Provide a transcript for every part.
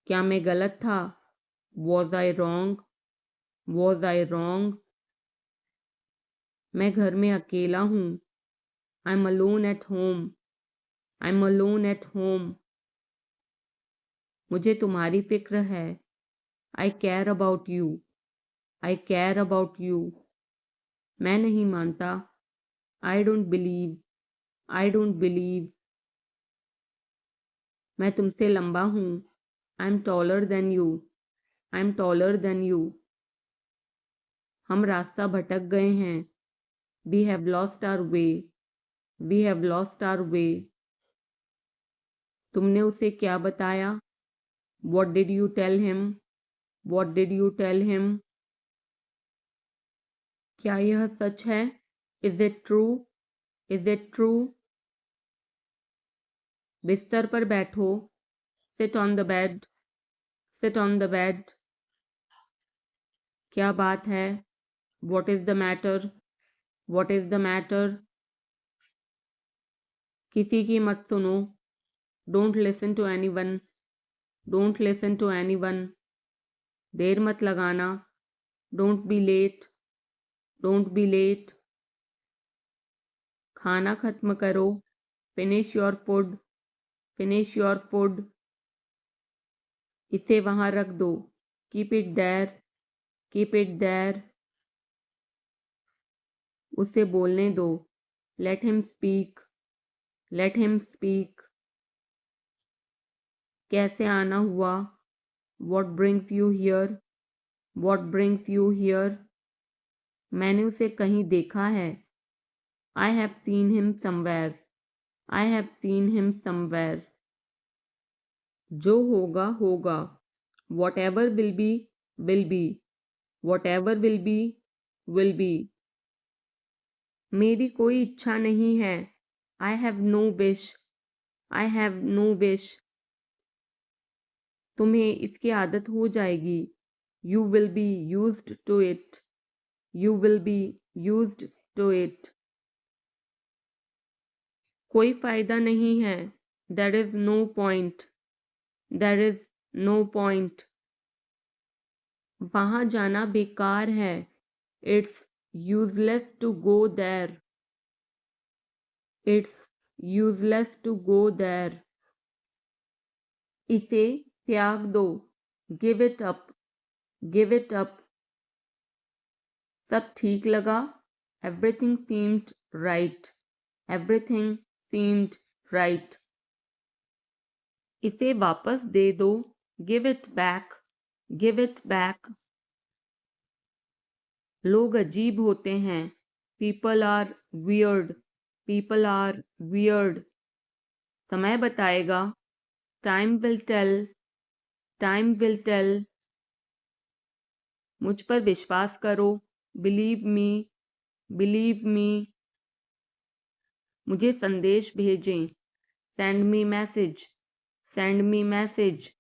क्या मैं गलत था? Was I wrong? Was I wrong? मैं घर में अकेला हूँ। I am alone at home. I am alone at home. मुझे तुम्हारी फिक्र है। I care about you. I care about you. मैं नहीं मानता। I don't believe. I don't believe. मैं तुमसे लंबा हूँ। I am taller than you. I am taller than you. हम रास्ता भटक गए हैं। We have lost our way. We have lost our way. तुमने उसे क्या बताया? What did you tell him? What did you tell him? क्या यह सच है? Is it true? Is it true? बिस्तर पर बैठो। Sit on the bed. Sit on the bed. क्या बात है? What is the matter? What is the matter? किसी की मत सुनो। Don't listen to anyone. Don't listen to anyone. देर मत लगाना। Don't be late. Don't be late. खाना खत्म करो। Finish your food. Finish your food. इसे वहां रख दो। Keep it there. Keep it there. उसे बोलने दो। Let him speak. Let him speak. कैसे आना हुआ? What brings you here? What brings you here? मैंने उसे कहीं देखा है। I have seen him somewhere. I have seen him somewhere. जो होगा होगा। Whatever will be will be. Whatever will be will be. मेरी कोई इच्छा नहीं है। I have no wish. I have no wish. तुम्हें इसकी आदत हो जाएगी। You will be used to it. You will be used to it. कोई फायदा नहीं है। There is no point. There is no point. वहां जाना बेकार है। It's useless to go there. It's useless to go there. इसे त्याग दो। Give it up. Give it up. सब ठीक लगा। Everything seemed right. Everything seemed right. इसे वापस दे दो। Give it back. Give it back. लोग अजीब होते हैं। People are weird. People are weird. समय बताएगा। Time will tell. Time will tell. मुझ पर विश्वास करो। Believe me. Believe me. मुझे संदेश भेजें। Send me message. Send me message.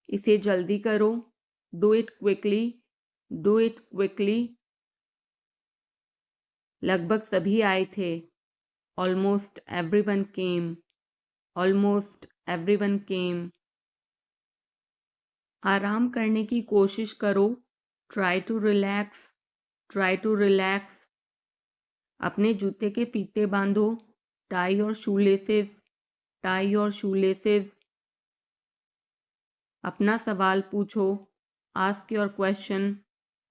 इसे जल्दी करो। Do it quickly. Do it quickly. लगभग सभी आए थे। Almost everyone came. Almost everyone केम। आराम करने की कोशिश करो। Try to relax. Try to relax. अपने जूते के फीते बांधो। टाई और शूलेसेस। टाई और शूलेसेस। अपना सवाल पूछो। Ask your question.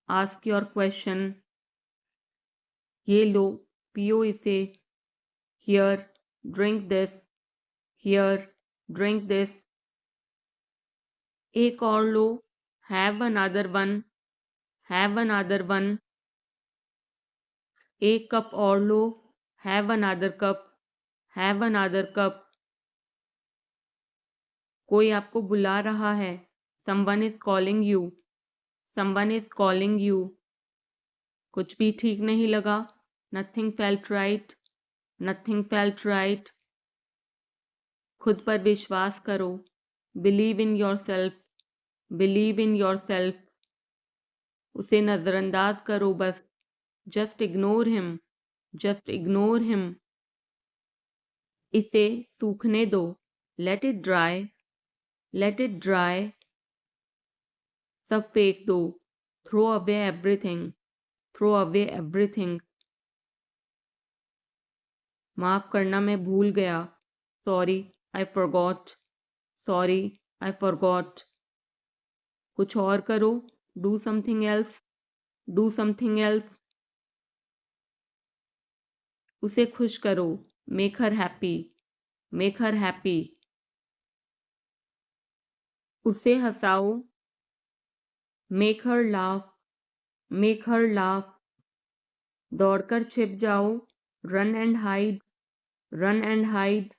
Ask your question. ये लो, पियो इसे। Here, drink this. Here, drink this. एक और लो। Have another one. Have another one. एक कप और लो। Have another cup. Have another cup. कोई आपको बुला रहा है। Someone is calling you. Someone is calling you. कुछ भी ठीक नहीं लगा। Nothing felt right. Nothing felt right. खुद पर विश्वास करो। Believe in your self. Believe in yourself. उसे नजरअंदाज करो बस। Just ignore him. Just ignore him. इसे सूखने दो। Let it dry. Let it dry, सब फेंक दो, throw away everything, throw away everything. माफ करना, मैं भूल गया, sorry I forgot, sorry I forgot. कुछ और करो, do something else, do something else. उसे खुश करो, make her happy, make her happy. उसे हंसाओ, make her laugh, make her laugh. दौड़कर छिप जाओ, run and hide, run and hide.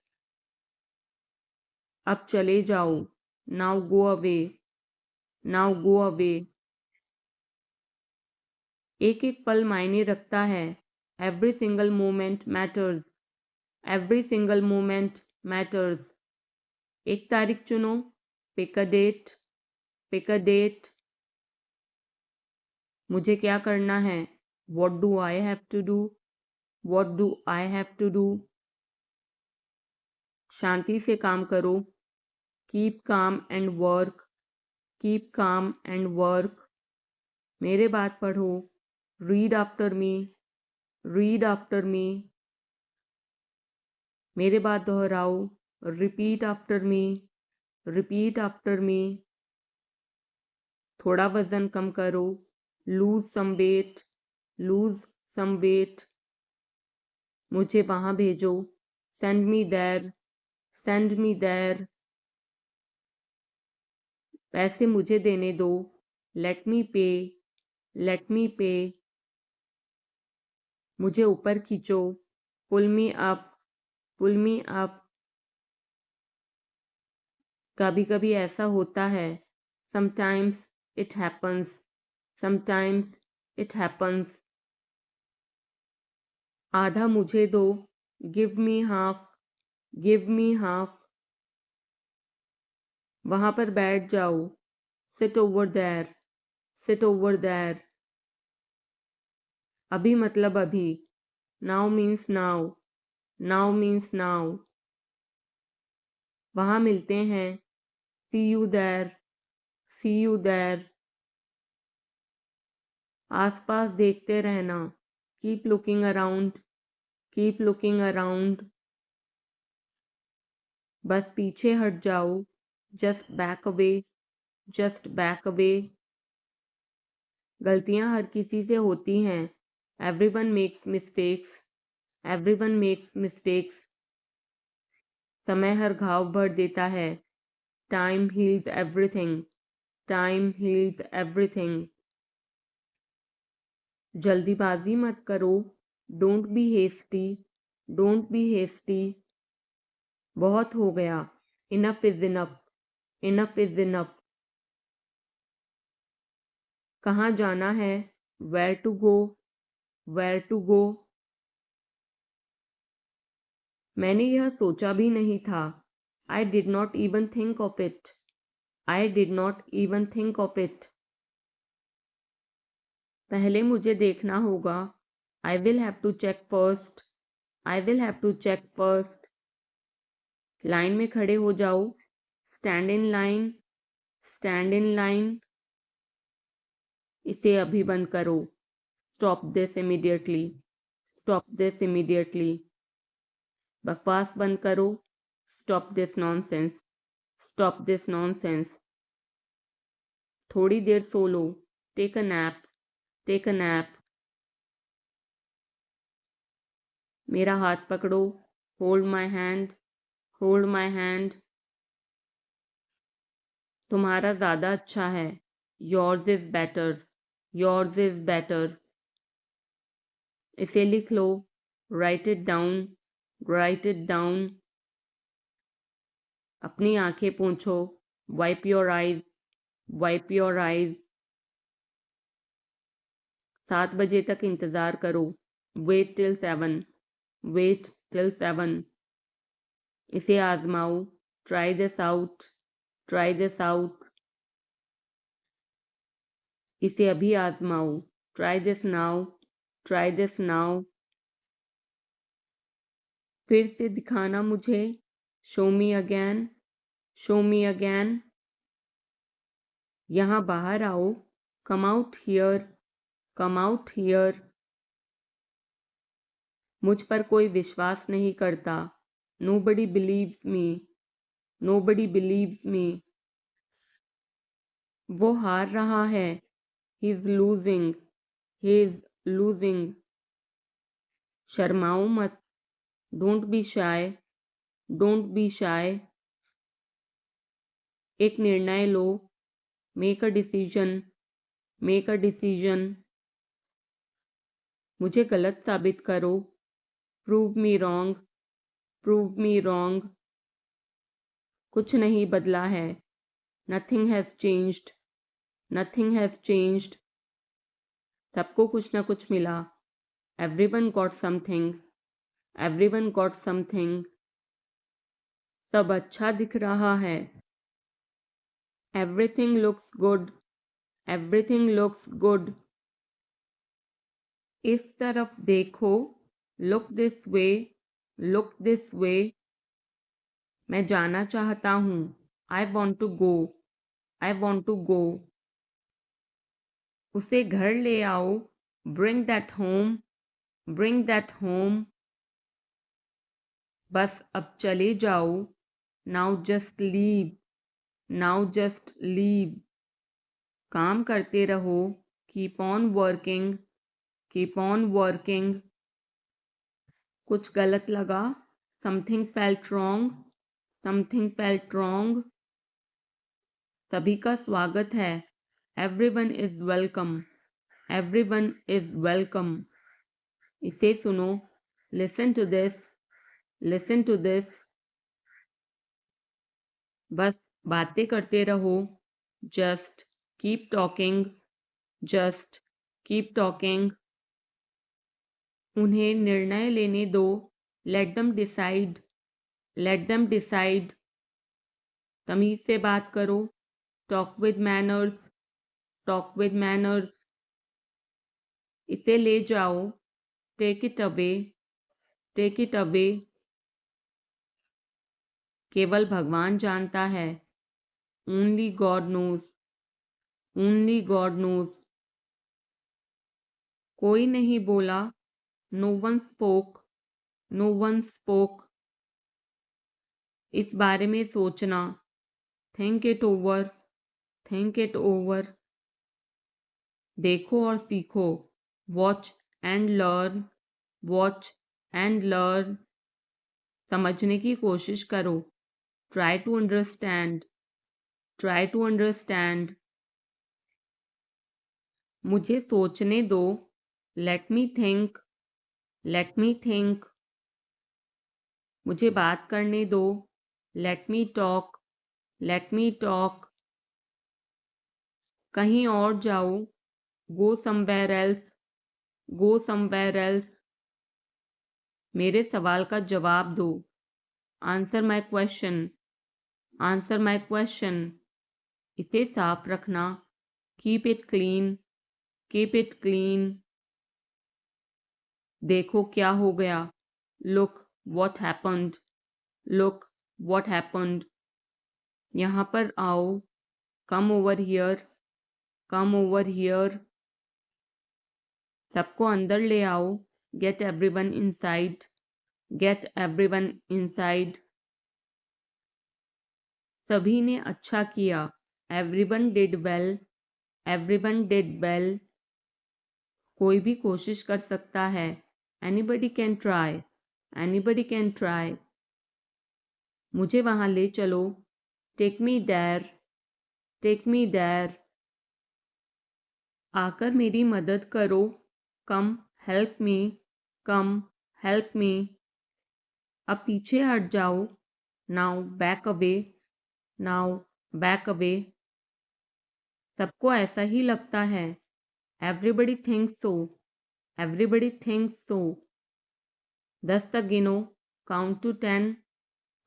अब चले जाओ, now go away, now go away. एक एक पल मायने रखता है, every single moment matters, every single moment matters. एक तारीख चुनो, pick a date, pick a date. मुझे क्या करना है, what do I have to do, what do I have to do. शांति से काम करो, keep calm and work, keep calm and work. मेरे बात पढ़ो, read after me, read after me. मेरे बात दोहराओ, repeat after me, repeat after me. थोड़ा वजन कम करो, lose some weight, lose some weight. मुझे वहां भेजो, send me there, send me there. पैसे मुझे देने दो, लेट मी पे, लेट मी पे। मुझे ऊपर खींचो, पुल मी अप, पुल मी अप। कभी कभी ऐसा होता है, sometimes it happens, sometimes it happens. आधा मुझे दो, give me half, give me half. वहां पर बैठ जाओ, sit over there, sit over there. अभी मतलब अभी, now means now, now means now. वहां मिलते हैं, see you there, see you there. आसपास देखते रहना, keep looking around, keep looking around. बस पीछे हट जाओ, just back away, just back away. गलतियां हर किसी से होती हैं, everyone makes mistakes, everyone makes mistakes. समय हर घाव भर देता है, time heals everything, time heals everything. जल्दीबाजी मत करो, don't be hasty, don't be hasty. बहुत हो गया, enough is enough, enough is enough. कहाँ जाना है, where to go, where to go. मैंने यह सोचा भी नहीं था, I did not even think of it, I did not even think of it. पहले मुझे देखना होगा, I will have to check first, I will have to check first. Line में खड़े हो जाओ, stand in line, stand in line. इसे अभी बंद करो, stop this immediately, stop this immediately. बकवास बंद करो, stop this nonsense, stop this nonsense. थोड़ी देर सो लो, take a nap, take a nap. मेरा हाथ पकड़ो, hold my hand, hold my hand. तुम्हारा ज़्यादा अच्छा है, yours is better, yours is better. इसे लिख लो, write it down, write it down. अपनी आंखें पोंछो, wipe your eyes, wipe your eyes. 7 बजे तक इंतज़ार करो, वेट टिल 7, वेट टिल 7। इसे आजमाओ, try this out, try this out. इसे अभी आजमाओ, try this now, try this now. फिर से दिखाना मुझे, show me again, show me again. यहाँ बाहर आओ। Come out here, come out here. मुझ पर कोई विश्वास नहीं करता। Nobody believes me, nobody believes me. वो हार रहा है। He is losing, he is losing. शर्माओ मत। Don't be shy, don't be shy. एक निर्णय लो। Make a decision, make a decision. मुझे गलत साबित करो। Prove me wrong, prove me wrong. कुछ नहीं बदला है। Nothing has changed, nothing has changed. सबको कुछ ना कुछ मिला। Everyone got something, everyone got something. सब अच्छा दिख रहा है। Everything looks good, everything looks good. इस तरफ देखो। Look this way, look this way. मैं जाना चाहता हूँ। I want to go, I want to गो। उसे घर ले आओ। Bring that home, bring that home. बस अब चले जाओ। Now just leave, now just leave. काम करते रहो। Keep on working, keep on working. कुछ गलत लगा। Something felt wrong, something felt wrong. सभी का स्वागत है। Everyone is welcome, everyone is welcome. इसे सुनो। Listen to this, listen to this. बस बातें करते रहो। Just keep talking, just keep talking. उन्हें निर्णय लेने दो। Let them decide, let them decide. तमीज से बात करो। Talk with manners, talk with manners. इसे ले जाओ। Take it away, take it away. केवल भगवान जानता है। Only God knows, only God knows. कोई नहीं बोला। No one spoke, no one spoke. इस बारे में सोचना। Think it over, think it over. देखो और सीखो। Watch and learn, watch and learn. समझने की कोशिश करो। Try to understand, try to understand. मुझे सोचने दो। Let me think, let me think. मुझे बात करने दो। Let me talk, let me talk. कहीं और जाओ। Go somewhere else, go somewhere else. मेरे सवाल का जवाब दो। Answer my question, answer my question. इसे साफ रखना। Keep it clean, keep it clean. देखो क्या हो गया। Look what happened, look what happened. यहाँ पर आओ। Come over here, come over here. सबको अंदर ले आओ। Get everyone inside, get everyone inside. सभी ने अच्छा किया। Everyone did well, everyone did well. कोई भी कोशिश कर सकता है। Anybody can try, anybody can try. मुझे वहां ले चलो। Take me there, take me there. आकर मेरी मदद करो। Come help me, come help me. अब पीछे हट जाओ। Now back away, now back away. सबको ऐसा ही लगता है। एवरीबडी थिंक्स सो, एवरीबडी थिंक्स सो। 10 तक गिनो। Count to 10,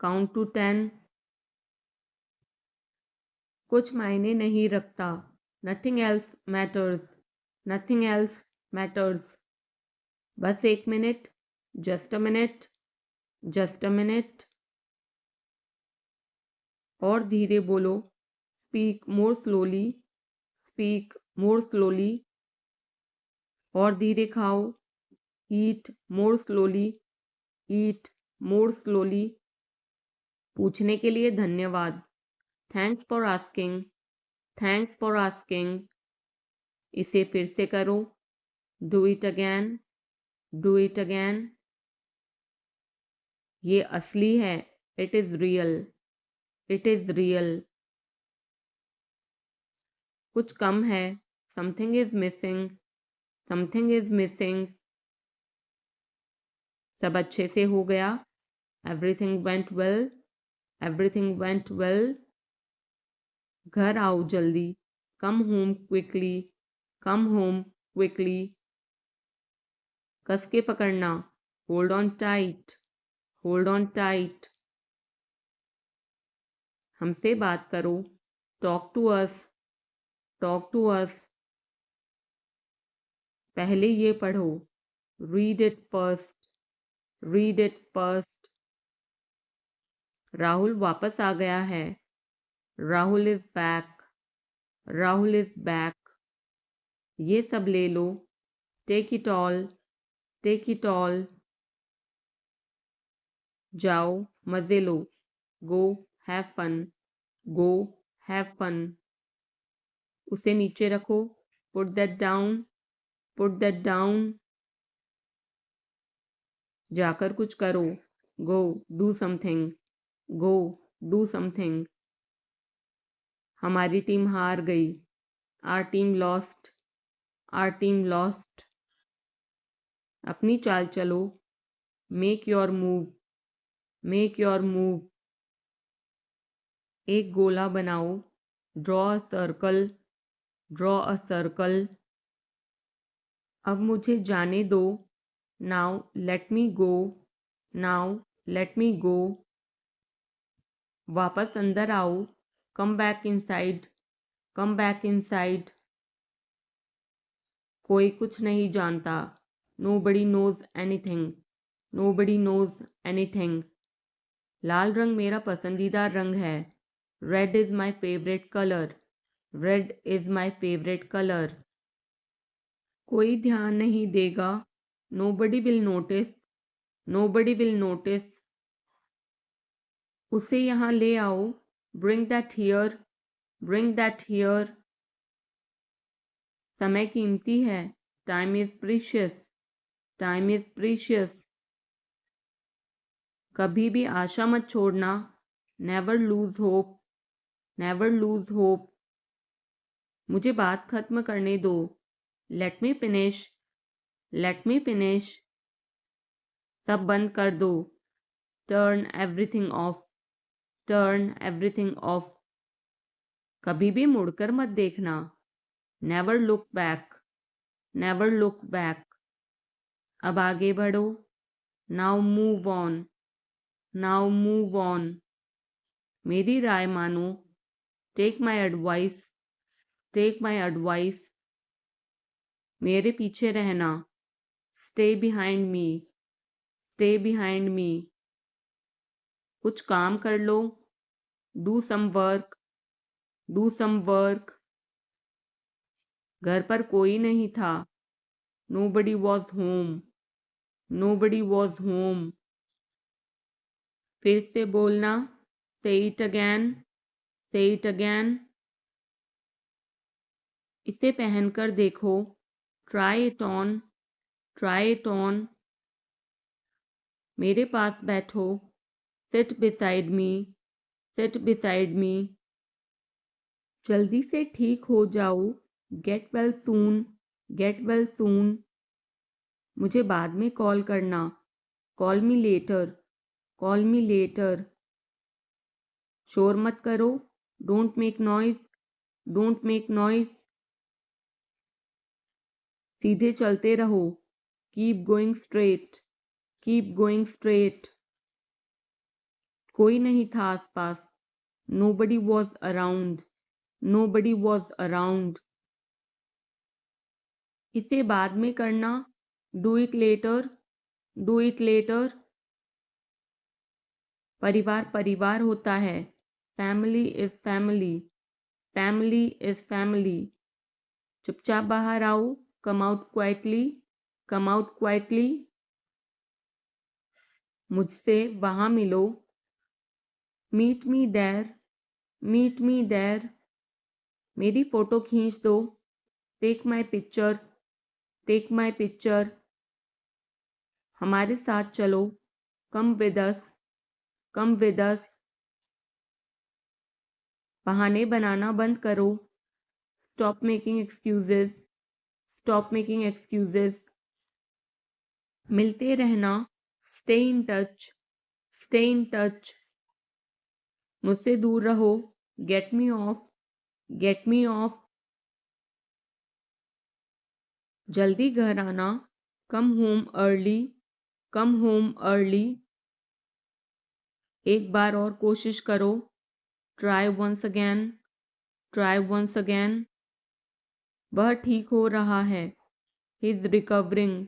count to 10। कुछ मायने नहीं रखता। Nothing else matters, nothing else matters. बस एक मिनट। Just a minute, just a minute. और धीरे बोलो, speak more slowly, speak more slowly. और धीरे खाओ, ईट मोर स्लोली, ईट मोर स्लोली। पूछने के लिए धन्यवाद, thanks for asking, thanks for asking. इसे फिर से करो, do it again, do it again. ये असली है, it is real, it is real. कुछ कम है, something is missing, something is missing. सब अच्छे से हो गया, everything went well, everything went well. घर आओ जल्दी, come home quickly, come home quickly. कस के पकड़ना, hold on tight, hold on tight. हमसे बात करो, talk to us, talk to us. पहले ये पढ़ो, read it first, read it first. Rahul वापस आ गया है, Rahul is back, Rahul is back. ये सब ले लो, take it all, take it all. जाओ मजे लो, go have fun, go have fun. उसे नीचे रखो, put that down, put that down. जाकर कुछ करो, go do something, go do something. हमारी टीम हार गई, our team lost, are team lost. अपनी चाल चलो, make your move, make your move. एक गोला बनाओ, draw a circle, draw a circle. अब मुझे जाने दो, now let me go, now let me go. वापस अंदर आओ, come back inside, come back inside. कोई कुछ नहीं जानता, nobody knows anything, nobody knows anything. लाल रंग मेरा पसंदीदा रंग है, red is my favourite colour, red is my favourite colour. कोई ध्यान नहीं देगा, nobody will notice, nobody will notice. उसे यहाँ ले आओ, bring that here, bring that here. समय कीमती है, time is precious, time is precious. कभी भी आशा मत छोड़ना, never lose hope, never lose hope. मुझे बात खत्म करने दो, let me finish, let me finish. सब बंद कर दो, turn everything of, turn everything of. कभी भी मुड़कर मत देखना, never look back, never look back. अब आगे बढ़ो, now move on, now move on. मेरी राय मानो, take my advice, take my advice. मेरे पीछे रहना, stay behind me, stay behind me. कुछ काम कर लो, do some work, do some work. घर पर कोई नहीं था, nobody was home, nobody was home. फिर से बोलना, say it again, say it again. इसे पहनकर देखो, try it on, try it on. मेरे पास बैठो, seat beside me, seat beside me. जल्दी से ठीक हो जाओ, get well soon, get well soon. मुझे बाद में कॉल करना, call me later, call me later. शोर मत करो, don't make noise, don't make noise. सीधे चलते रहो, keep going straight, keep going straight. कोई नहीं था आसपास, nobody was around, nobody was around. इसे बाद में करना, do it later, do it later. परिवार परिवार होता है, family is family, family is family. चुपचाप बाहर आओ, come out quietly, come out quietly. मुझसे वहां मिलो, meet me there, meet me there. मेरी फोटो खींच दो, take my picture, take my picture. हमारे साथ चलो, come with us, come with us. बहाने बनाना बंद करो, stop making excuses, stop making excuses. मिलते रहना, stay in touch, stay in touch. मुझसे दूर रहो, get me off, get me off. जल्दी घर आना, come home early, come home early. एक बार और कोशिश करो, try once again, try once again. वह ठीक हो रहा है, he is recovering,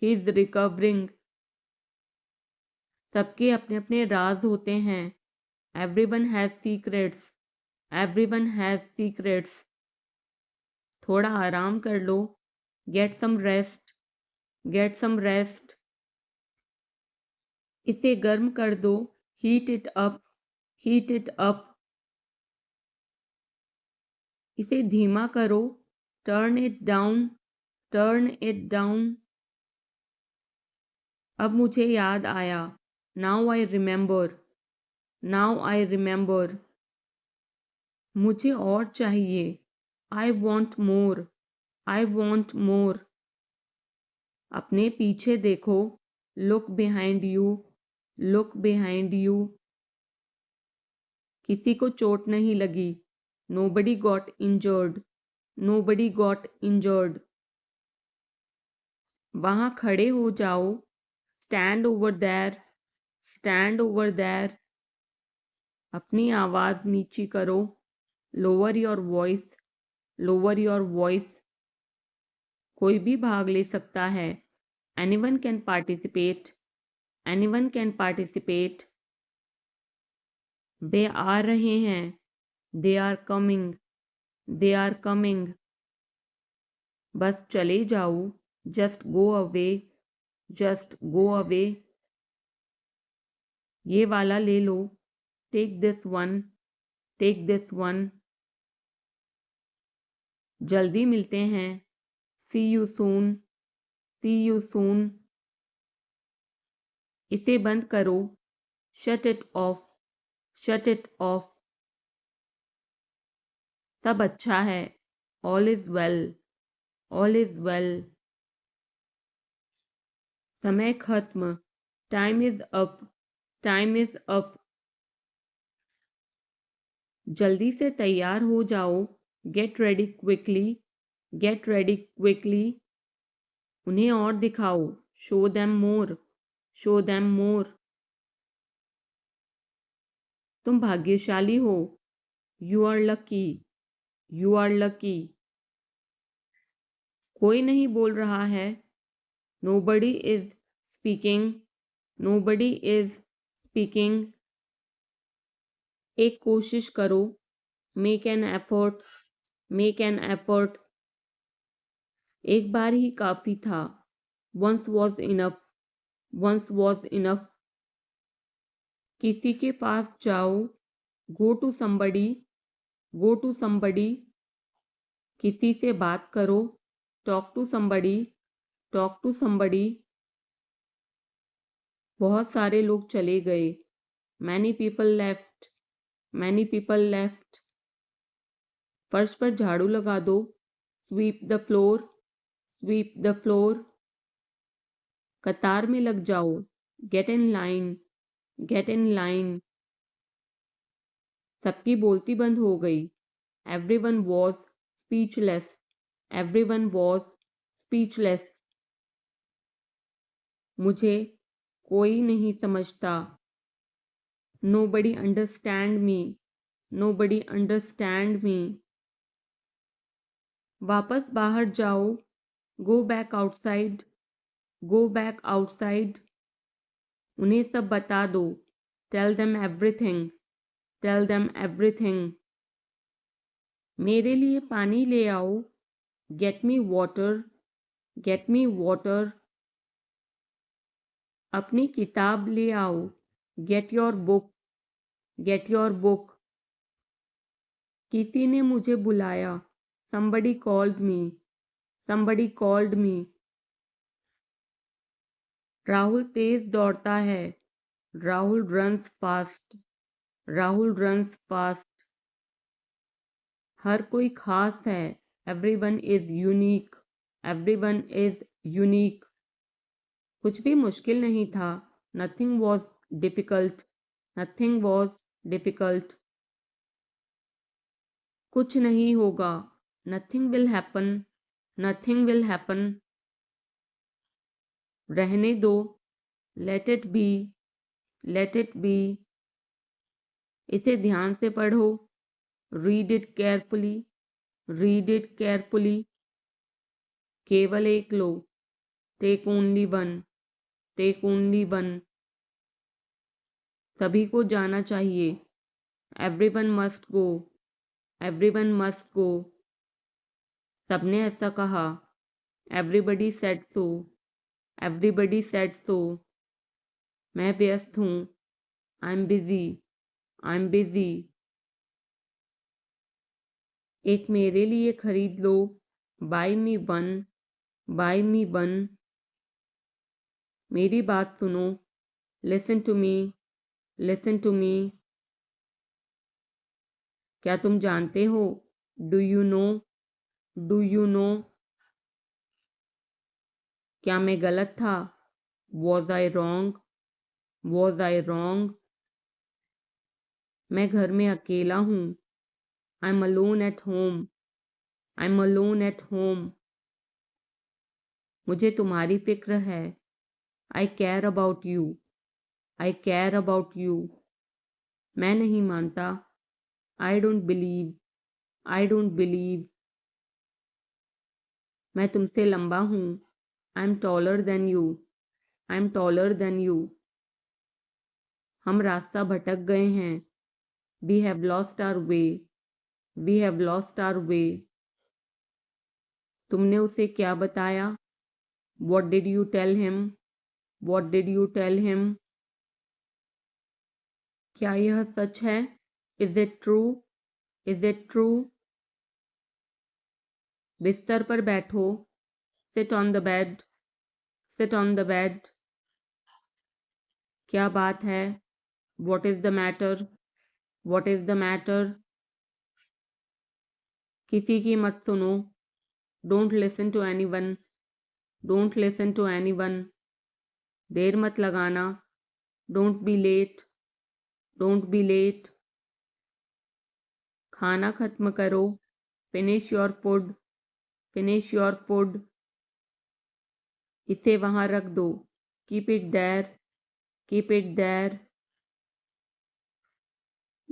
he is recovering. सबके अपने अपने राज होते हैं, everyone has secrets, everyone has secrets. थोड़ा आराम कर लो, get some rest, get some rest. इसे गर्म कर दो, heat it up, heat it up. इसे धीमा करो, turn it down, turn it down. अब मुझे याद आया, now I remember, now I remember. मुझे और चाहिए, I want more, I want more. अपने पीछे देखो, look behind you, look behind you. किसी को चोट नहीं लगी, nobody got injured, nobody got injured. वहां खड़े हो जाओ, stand over there, stand over there. अपनी आवाज नीची करो, lower your voice, lower your voice. कोई भी भाग ले सकता है, anyone can participate, anyone can participate. वे आ रहे हैं, they are coming, they are coming. बस चले जाओ, just go away, just go away. ये वाला ले लो, take this one, take this one. जल्दी मिलते हैं, see you soon, C you soon. इसे बंद करो, shut it off, shut it off. सब अच्छा है, all is well, all is well. समय खत्म, time is up, time is up. जल्दी से तैयार हो जाओ, get ready quickly, get ready quickly. उन्हें और दिखाओ, show them more, show them more. तुम भाग्यशाली हो, you are lucky, you are lucky. कोई नहीं बोल रहा है, nobody is speaking, nobody is speaking. एक कोशिश करो, make an effort, make an effort. एक बार ही काफी था, once was enough, once was enough. किसी के पास जाओ, go to somebody, go to somebody. किसी से बात करो, talk to somebody, talk to somebody. बहुत सारे लोग चले गए, many people left, many people left. फर्श पर झाड़ू लगा दो, sweep the floor, sweep the floor. कतार में लग जाओ, get in line, get in line. सबकी बोलती बंद हो गई, everyone was speechless, everyone was speechless. मुझे कोई नहीं समझता, nobody understand me, nobody understand me. वापस बाहर जाओ, go back outside, go back outside. उन्हें सब बता दो, tell them everything, Tell them everything. मेरे लिए पानी ले आओ. Get me water. Get me water. अपनी किताब ले आओ. Get your book. Get your book. किसी ने मुझे बुलाया. Somebody called me. Somebody called me. Rahul तेज दौड़ता है. Rahul runs fast. Rahul runs fast. हर कोई खास है. Everyone is unique. Everyone is unique. कुछ भी मुश्किल नहीं था. Nothing was difficult. Nothing was difficult. कुछ नहीं होगा. Nothing will happen. Nothing will happen. रहने दो. Let it be. Let it be. इसे ध्यान से पढ़ो. Read it carefully. Read it carefully. केवल एक लो. Take only one. Take only one. सभी को जाना चाहिए. Everyone must go. Everyone must go. सबने ऐसा कहा. Everybody said so. Everybody said so. मैं व्यस्त हूँ. I'm busy. I'm busy. एक मेरे लिए खरीद लो. Buy me one. Buy me one. मेरी बात सुनो. Listen to me. Listen to me. क्या तुम जानते हो? Do you know? Do you know? क्या मैं गलत था? Was I wrong? Was I wrong? मैं घर में अकेला हूँ. I'm alone at home. I'm alone at home. मुझे तुम्हारी फिक्र है. I care about you. I care about you. मैं नहीं मानता. I don't believe. I don't believe. मैं तुमसे लंबा हूँ. I'm taller than you. I'm taller than you. हम रास्ता भटक गए हैं. We have lost our way. We have lost our way. तुमने उसे क्या बताया? What did you tell him? What did you tell him? क्या यह सच है? Is it true? Is it true? बिस्तर पर बैठो. Sit on the bed. Sit on the bed. क्या बात है? What is the matter? What is the matter? किसी की मत सुनो. Don't listen to anyone. Don't listen to anyone. देर मत लगाना. Don't be late. Don't be late. खाना खत्म करो. Finish your food. Finish your food. इसे वहां रख दो. Keep it there. Keep it there.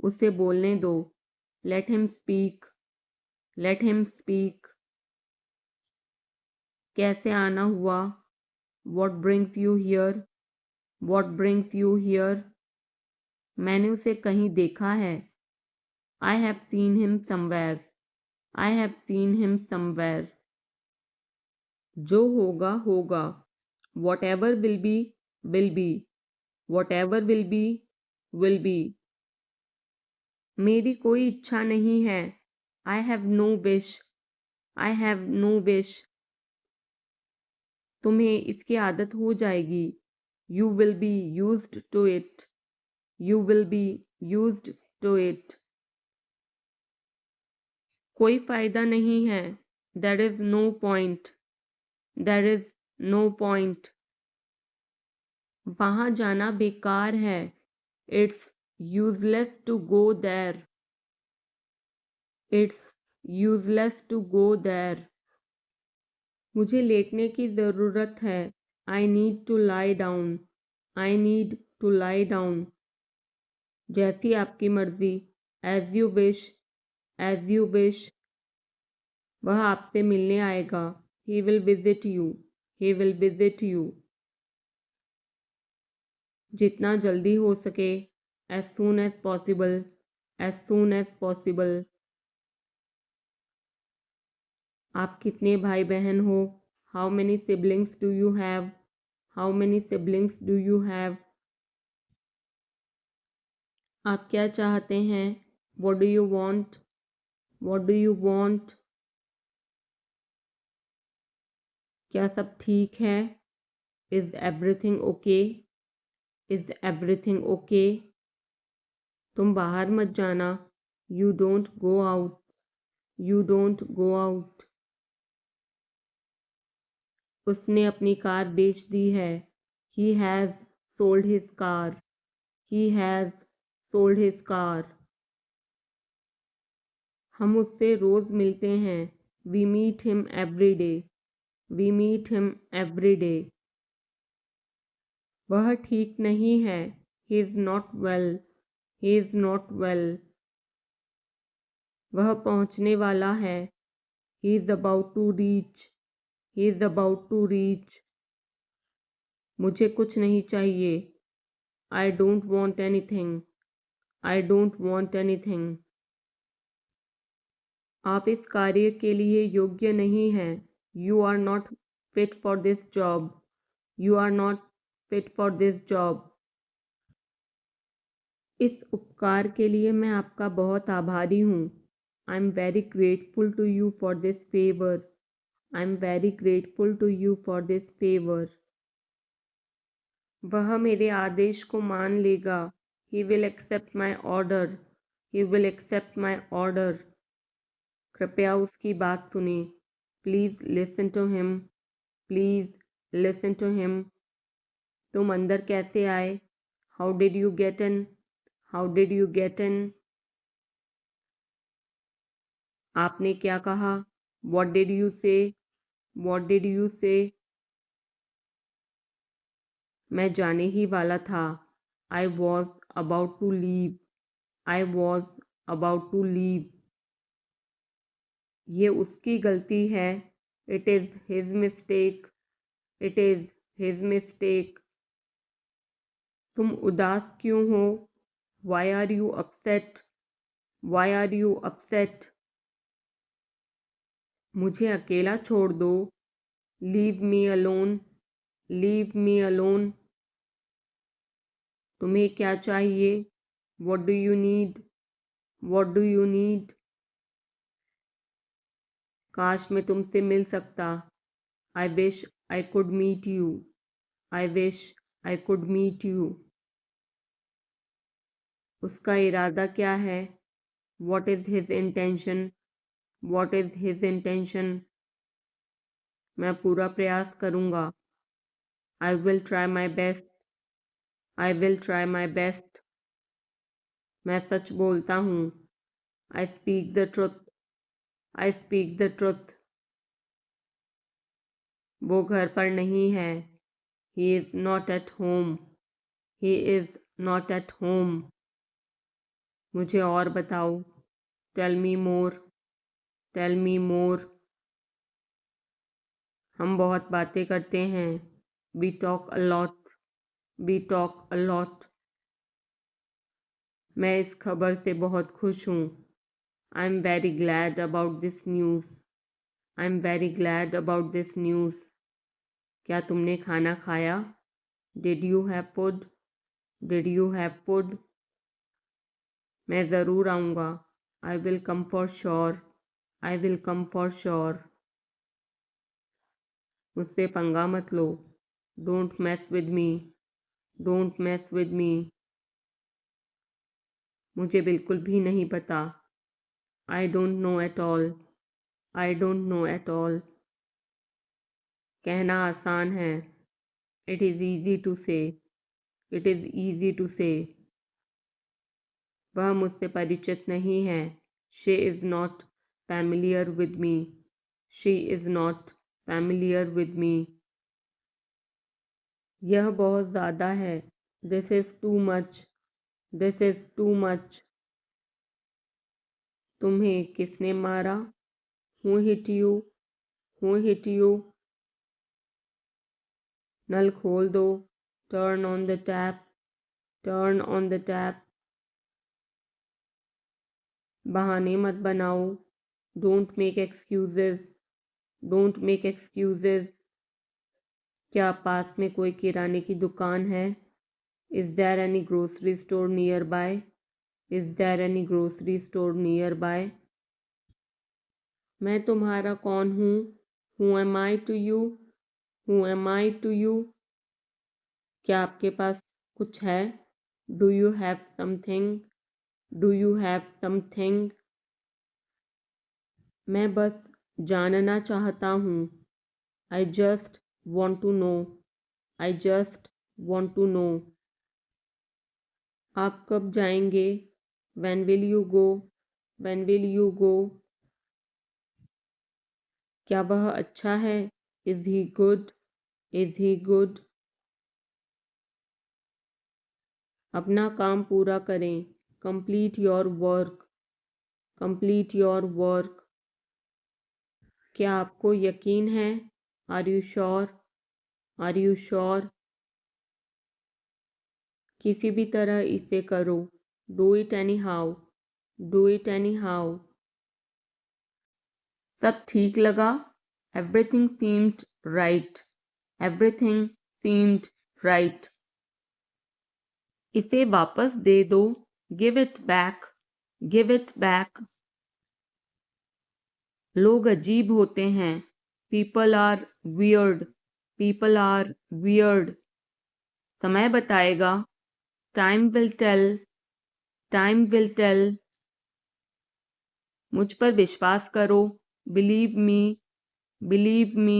उसे बोलने दो. Let him speak. Let him speak. कैसे आना हुआ? What brings you here? What brings you here? मैंने उसे कहीं देखा है. I have seen him somewhere. I have seen him somewhere. जो होगा होगा. Whatever will be will be. Whatever will be will be. मेरी कोई इच्छा नहीं है. I have no wish. I have no wish. तुम्हें इसकी आदत हो जाएगी. You will be used to it. You will be used to it. कोई फायदा नहीं है. There is no point. There is no point. वहाँ जाना बेकार है. It's useless to go there. It's useless to go there. मुझे लेटने की ज़रूरत है. I need to lie down. I need to lie down. जैसी आपकी मर्जी. As you wish. As you wish. वह आपसे मिलने आएगा. He will visit you. He will visit you. जितना जल्दी हो सके. As soon as possible. as soon as possible. आप कितने भाई बहन हो? How many siblings do you have? How many siblings do you have? आप क्या चाहते हैं? What do you want? What do you want? क्या सब ठीक है? Is everything okay? Is everything okay? तुम बाहर मत जाना. You don't go out. You don't go out. उसने अपनी कार बेच दी है. He has sold his car. He has sold his car. हम उससे रोज़ मिलते हैं. We meet him every day. We meet him every day. वह ठीक नहीं है. He is not well. He is not well. वह पहुंचने वाला है. He is about to reach. He is about to reach. मुझे कुछ नहीं चाहिए. I don't want anything. I don't want anything. आप इस कार्य के लिए योग्य नहीं हैं. You are not fit for this job. You are not fit for this job. इस उपकार के लिए मैं आपका बहुत आभारी हूँ. I'm very grateful to you for this favor. I'm very grateful to you for this favor. वह मेरे आदेश को मान लेगा. He will accept my order. He will accept my order. कृपया उसकी बात सुने. Please listen to him. Please listen to him. तुम अंदर कैसे आए? How did you get in? How did you get in? आपने क्या कहा? What did you say? What did you say? मैं जाने ही वाला था. I was about to leave. I was about to leave. ये उसकी गलती है. It is his mistake. It is his mistake. तुम उदास क्यों हो? Why are you upset? Why are you upset? मुझे अकेला छोड़ दो. Leave me alone. Leave me alone. तुम्हें क्या चाहिए? What do you need? What do you need? काश मैं तुमसे मिल सकता. I wish I could meet you. I wish I could meet you. उसका इरादा क्या है? What is his intention? What is his intention? मैं पूरा प्रयास करूँगा. I will try my best. I will try my best. मैं सच बोलता हूँ. I speak the truth. I speak the truth. वो घर पर नहीं है. He is not at home. He is not at home. मुझे और बताओ. Tell me more. Tell me more. हम बहुत बातें करते हैं. We talk a lot. We talk a lot. मैं इस खबर से बहुत खुश हूँ. I'm very glad about this news. I'm very glad about this news. क्या तुमने खाना खाया? Did you have food? Did you have food? मैं ज़रूर आऊँगा. I will come for sure. I will come for sure. मुझसे पंगा मत लो. Don't mess with me. Don't mess with me. मुझे बिल्कुल भी नहीं पता. I don't know at all. I don't know at all. कहना आसान है. It is easy to say. It is easy to say. वह मुझसे परिचित नहीं है. She is not familiar with me. She is not familiar with me. यह बहुत ज़्यादा है. This is too much. This is too much. तुम्हें किसने मारा? Who hit you? Who hit you? नल खोल दो. Turn on the tap. Turn on the tap. बहाने मत बनाओ, don't make excuses, don't make excuses. क्या पास में कोई किराने की दुकान है? Is there any grocery store nearby? Is there any grocery store nearby? मैं तुम्हारा कौन हूँ? Who am I to you? Who am I to you? क्या आपके पास कुछ है? Do you have something? Do you have something? मैं बस जानना चाहता हूँ। I just want to know. I just want to know. आप कब जाएंगे? When will you go? When will you go? क्या वह अच्छा है? Is he good? Is he good? अपना काम पूरा करें। Complete your work. Complete your work. क्या आपको यकीन है? Are you sure? Are you sure? किसी भी तरह इसे करो। Do it anyhow. Do it anyhow. सब ठीक लगा? Everything seemed right. Everything seemed right. इसे वापस दे दो। Give it back. Give it back. लोग अजीब होते हैं। People are weird. People are weird. समय बताएगा। Time will tell. Time will tell. मुझ पर विश्वास करो। Believe me. Believe me.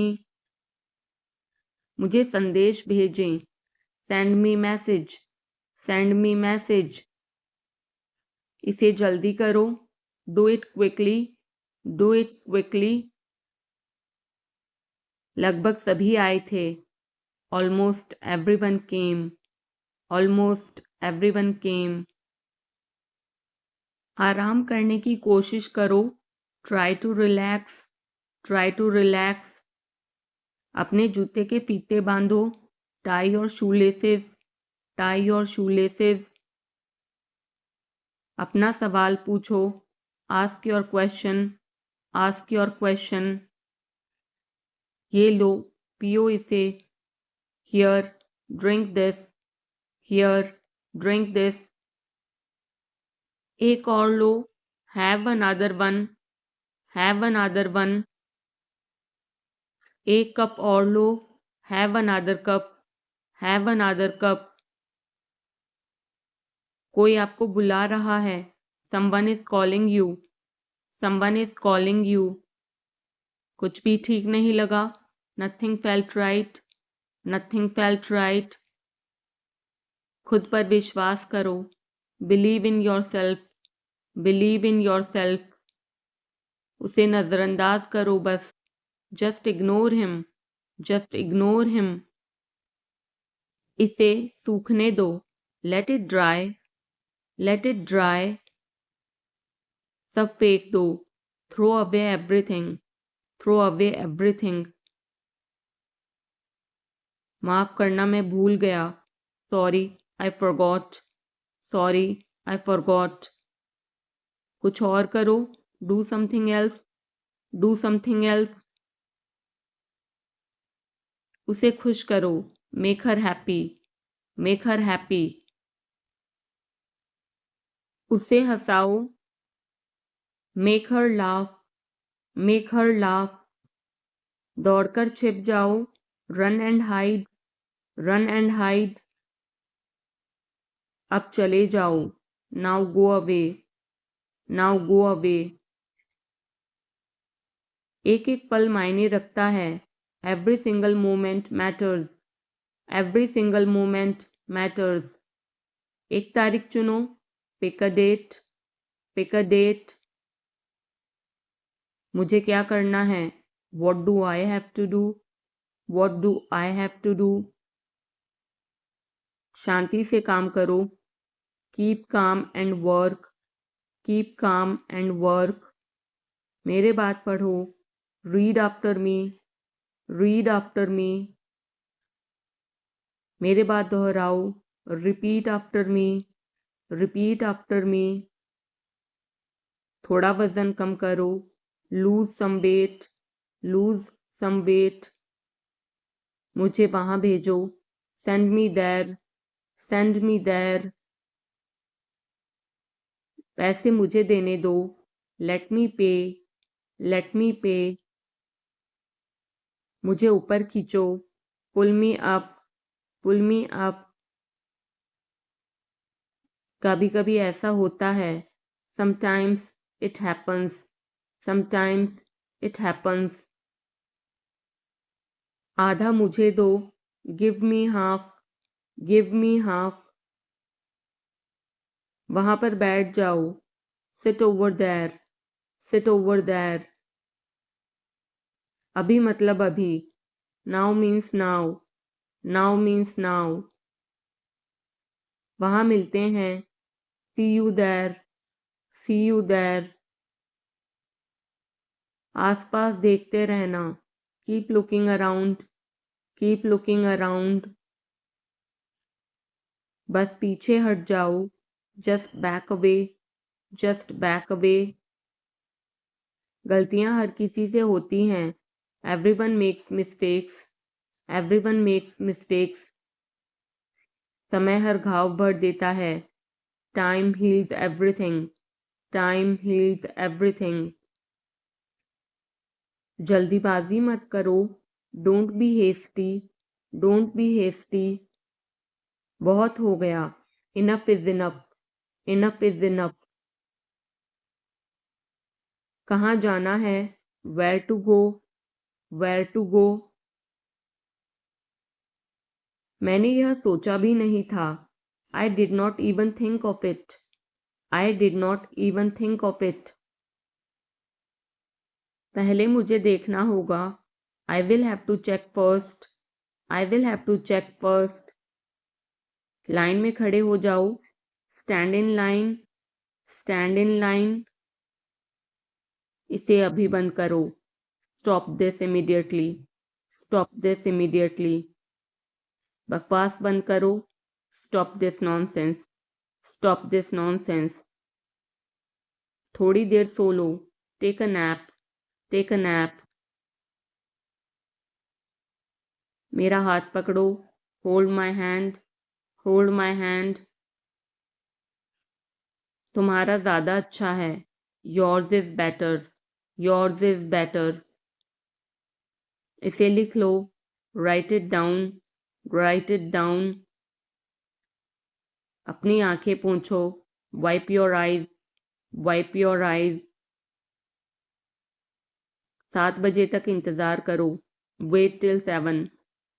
मुझे संदेश भेजें। Send me message. Send me message. इसे जल्दी करो। Do it quickly. Do it quickly. लगभग सभी आए थे। Almost everyone came. Almost everyone came. आराम करने की कोशिश करो। Try to relax. Try to relax. अपने जूते के फीते बांधो। Tie your shoelaces. Tie your shoelaces. अपना सवाल पूछो। Ask your question. Ask your question. ये लो, पियो इसे। Here, drink this. Here, drink this. एक और लो। Have another one. Have another one. एक कप और लो। Have another cup. Have another cup. कोई आपको बुला रहा है। Someone is calling you. Someone is calling you. कुछ भी ठीक नहीं लगा। Nothing felt right. Nothing felt right. खुद पर विश्वास करो। Believe in yourself. Believe in yourself. उसे नजरअंदाज करो बस। Just ignore him. Just ignore him. इसे सूखने दो। Let it dry. Let it dry. सब फेंक दो। Throw away everything. Throw away everything. माफ करना मैं भूल गया। Sorry, I forgot. Sorry, I forgot. कुछ और करो। Do something else. Do something else. उसे खुश करो। Make her happy. Make her happy. उसे हंसाओ। Make her laugh. Make her laugh. दौड़कर छिप जाओ। Run and hide. Run and hide. अब चले जाओ। Now go away. Now go away. एक एक पल मायने रखता है। Every single moment matters. Every single moment matters. एक तारीख चुनो। Pick a date. Pick a date. मुझे क्या करना है? What do I have to do? What do I have to do? शांति से काम करो। Keep calm and work. Keep calm and work. मेरे बात पढ़ो। Read after me. Read after me. मेरे बात दोहराओ। Repeat after me. Repeat after me. थोड़ा वजन कम करो, lose some weight, lose some weight. मुझे वहां भेजो, send me there, send me there. पैसे मुझे देने दो, लेट मी पे, लेट मी पे। मुझे ऊपर खींचो, पुल मी अप, पुल मी अप। कभी कभी ऐसा होता है, sometimes it happens, sometimes it happens. आधा मुझे दो, give me half, give me half. वहां पर बैठ जाओ, sit over there, sit over there. अभी मतलब अभी, now means now, now means now. वहां मिलते हैं, see you there, see you there. आसपास देखते रहना, keep looking around, keep looking around. बस पीछे हट जाओ, just back away, just back away. गलतियां हर किसी से होती हैं, everyone makes mistakes, everyone makes mistakes. समय हर घाव भर देता है, time heals everything, time heals everything. जल्दीबाजी मत करो, don't be hasty, don't be hasty. बहुत हो गया, enough is enough, enough is enough. कहाँ जाना है, where to go, where to go. मैंने यह सोचा भी नहीं था, I did not even think of it, I did not even think of it. पहले मुझे देखना होगा, I will have to check first, I will have to check first. Line में खड़े हो जाओ, stand in line, stand in line. इसे अभी बंद करो, stop this immediately, stop this immediately. बकवास बंद करो, stop this nonsense, stop this nonsense. थोड़ी देर सो लो, take a nap, take a nap. मेरा हाथ पकड़ो, hold my hand, hold my hand. तुम्हारा ज़्यादा अच्छा है, yours is better, yours is better. इसे लिख लो, write it down, write it down. अपनी आंखें पोंछो, wipe your eyes, wipe your eyes. 7 बजे तक इंतज़ार करो, वेट टिल 7,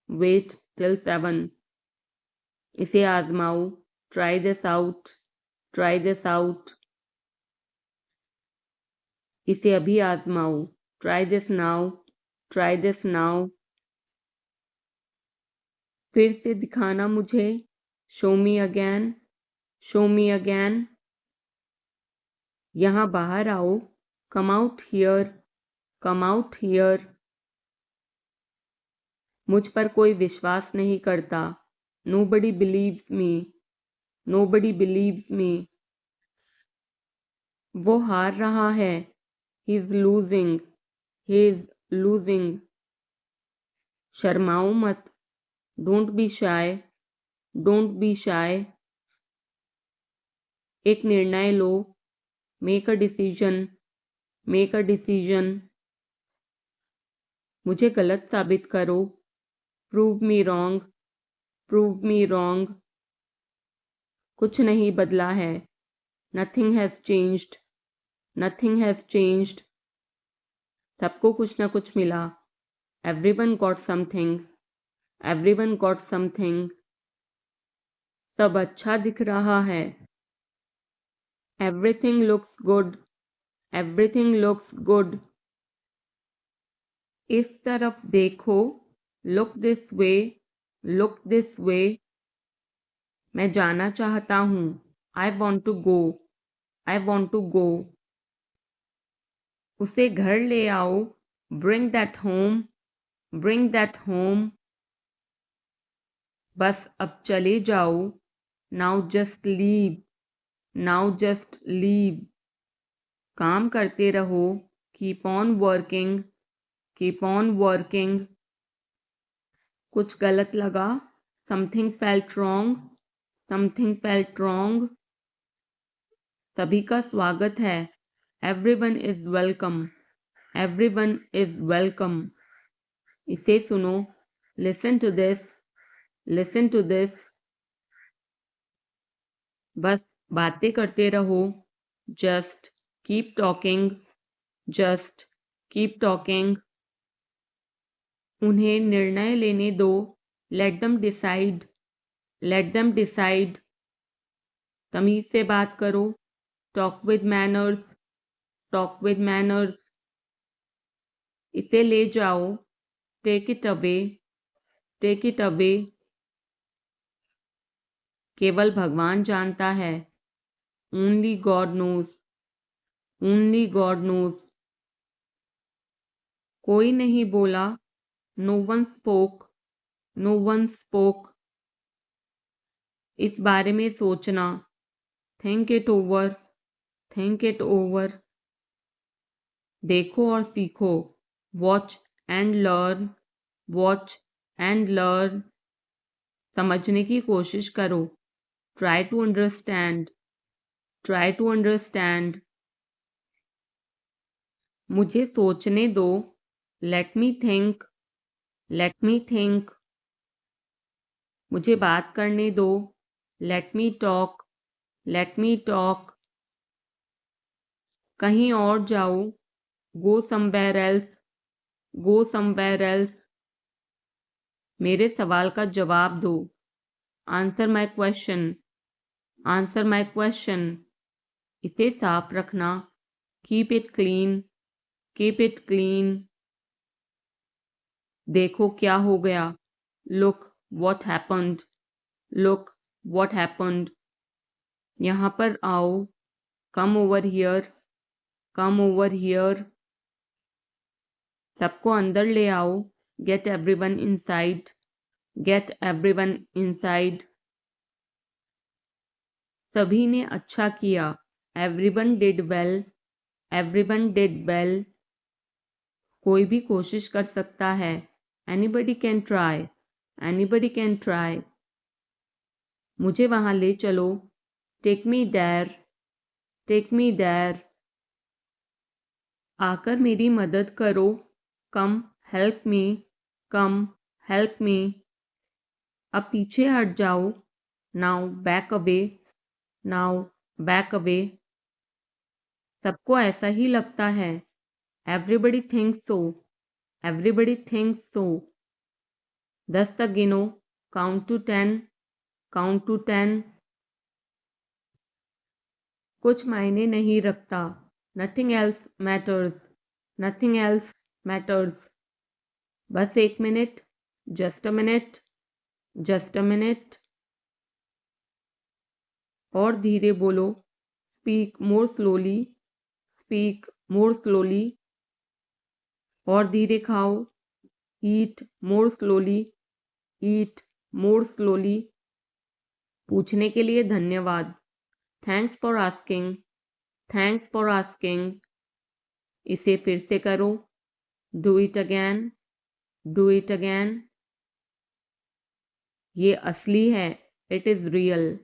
वेट टिल 7। इसे आजमाओ, try this out, try this out. इसे अभी आजमाओ, try this now, try this now. फिर से दिखाना मुझे, show me again, show me again. यहाँ बाहर आओ, come out here, come out here. मुझ पर कोई विश्वास नहीं करता, nobody believes me, nobody believes me. वो हार रहा है, he is losing, he is losing. शर्माओ मत, don't be shy, don't be shy. एक निर्णय लो, make a decision, make a decision. मुझे गलत साबित करो, prove me wrong, prove me wrong. कुछ नहीं बदला है, nothing has changed, nothing has changed. सबको कुछ ना कुछ मिला, everyone got something, everyone got something. सब अच्छा दिख रहा है, everything looks good, everything looks good. इस तरफ देखो, look this way, look this way. मैं जाना चाहता हूँ, I want to go, I want to गो। उसे घर ले आओ, bring that home, bring that home. बस अब चले जाओ, now just leave, now just leave. काम करते रहो, keep on working, keep on working. कुछ गलत लगा, something felt wrong, something felt wrong. सभी का स्वागत है, everyone is welcome, everyone is welcome. इसे सुनो, listen to this, listen to this. बस बातें करते रहो, just keep talking, just keep talking. उन्हें निर्णय लेने दो, let them decide, let them decide. तमीज से बात करो, talk with manners, talk with manners. इसे ले जाओ, take it away, take it away. केवल भगवान जानता है, only God knows, only God knows. कोई नहीं बोला, no one spoke, no one spoke. इस बारे में सोचना, think it over, think it over. देखो और सीखो, watch and learn, watch and learn. समझने की कोशिश करो, try to understand, try to understand. मुझे सोचने दो, let me think, let me think. मुझे बात करने दो, let me talk, let me talk. कहीं और जाओ, go somewhere else, go somewhere else. मेरे सवाल का जवाब दो, answer my question, answer my question. इसे साफ रखना, keep it clean, keep it clean. देखो क्या हो गया, look what happened, look what happened. यहाँ पर आओ, come over here, come over here. सबको अंदर ले आओ, get everyone inside, get everyone inside. सभी ने अच्छा किया, everyone did well, everyone did well. कोई भी कोशिश कर सकता है, anybody can try, anybody can try. मुझे वहां ले चलो, take me there, take me there. आकर मेरी मदद करो, come help me, come help me. अब पीछे हट जाओ, now back away, now back away. सबको ऐसा ही लगता है, एवरीबडी थिंक्स सो, एवरीबडी थिंक्स सो। 10 तक गिनो, काउंट टू 10, काउंट टू 10। कुछ मायने नहीं रखता, nothing else matters, nothing else matters. बस 1 minute, just a minute, just a minute. और धीरे बोलो, speak more slowly, speak more slowly. और धीरे खाओ, ईट मोर स्लोली, ईट मोर स्लोली। पूछने के लिए धन्यवाद, thanks for asking, thanks for asking. इसे फिर से करो, do it again, do it again. ये असली है, it is real,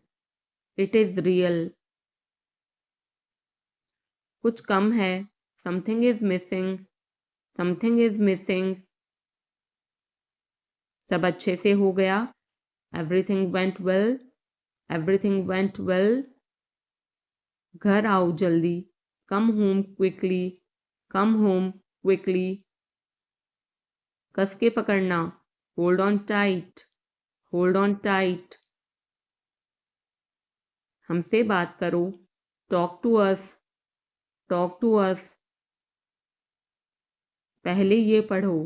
it is real. कुछ कम है, something is missing, something is missing. सब अच्छे से हो गया, everything went well, everything went well. घर आओ जल्दी, come home quickly, come home quickly. कस के पकड़ना, hold on tight, hold on tight. हमसे बात करो, talk to us, talk to us. पहले ये पढ़ो,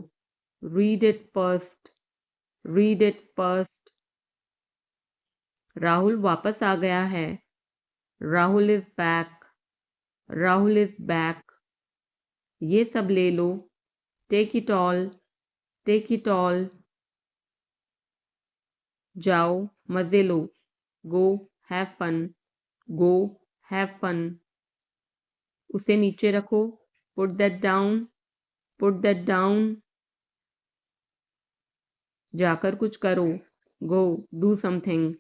read it first, read it first. Rahul वापस आ गया है, Rahul is back, Rahul is back. ये सब ले लो, take it all, take it all. जाओ मजे लो, go have fun, go have fun. उसे नीचे रखो, put that down, put that down. जाकर कुछ करो, go do something,